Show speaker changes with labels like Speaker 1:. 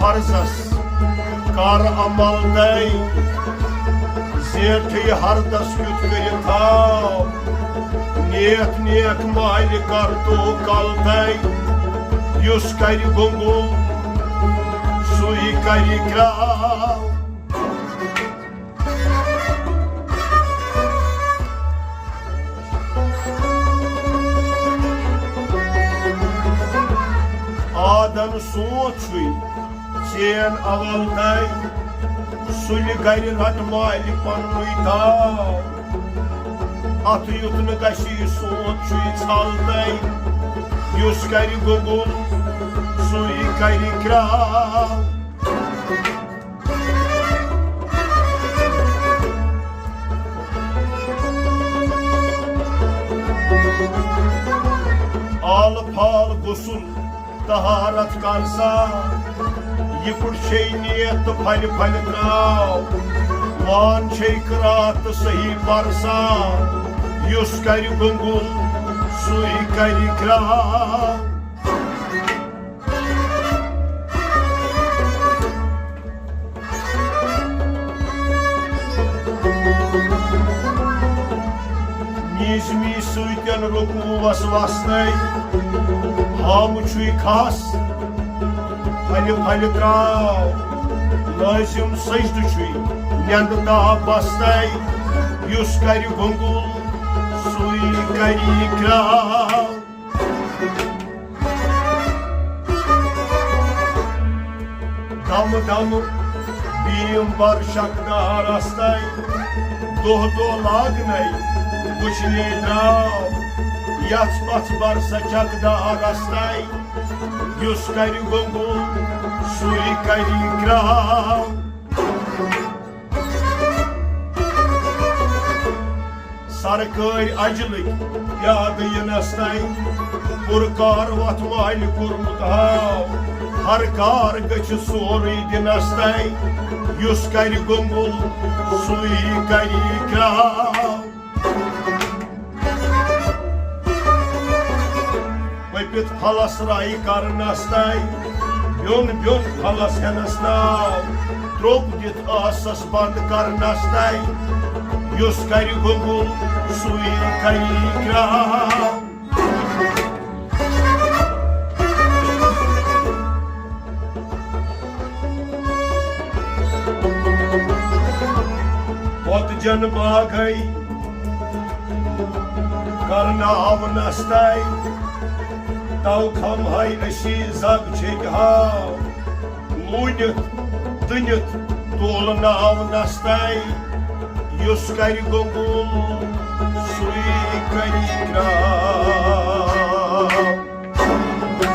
Speaker 1: फर्जस कर अमल दई जेठ हरदस युत कर थाव नेक नेक माल कर तो कल दई युस कर गुंगुल सुई कर ग्राव आदन सोच चेन अवल दई सुल गर रट माल पन्नुई थाव अत युत न गशी सोच छल दई युस कर गुंगुल सुई कर ग्राव आल फाल गुसल तहारत कर सा यकुट छे नियत तो फल फल द्राव वान छे करात सही बरसा युस कर गुंगुल सुई कर ग्राव नीस मी सुतन रुकू वस वसनई हम छुई खास फल फल द्राव लाजिम सजद छुई नंद दा बस्तई युस कर गुंगुल सुई कर ग्राव दम दम बीम बर शकदार अस्तई दोह दो लागनई बुझने द्राव यस पथ बर सचकदार अस्तई युस कर गुंगुल सुई कर ग्राव सरकार अजलिक याद यनस्तई पुरकार वत माल कुर्मुत हाव हर कार गछ सोरी दिनस्तई युस कर गुंगुल सुई कर ग्राव वपित फलस राई करनस्तई ब्योन ब्योन फलस हेनस नाव त्रोप दित आसस बंद करनस्तई युस कर गुंगुल सुई कर ग्राव बहुत जन बागई करनाव नस्तई तव खम हाय अशी जग छेक हाव लूनित दुनित तोल नाव नस्तई युस कर गुंगुल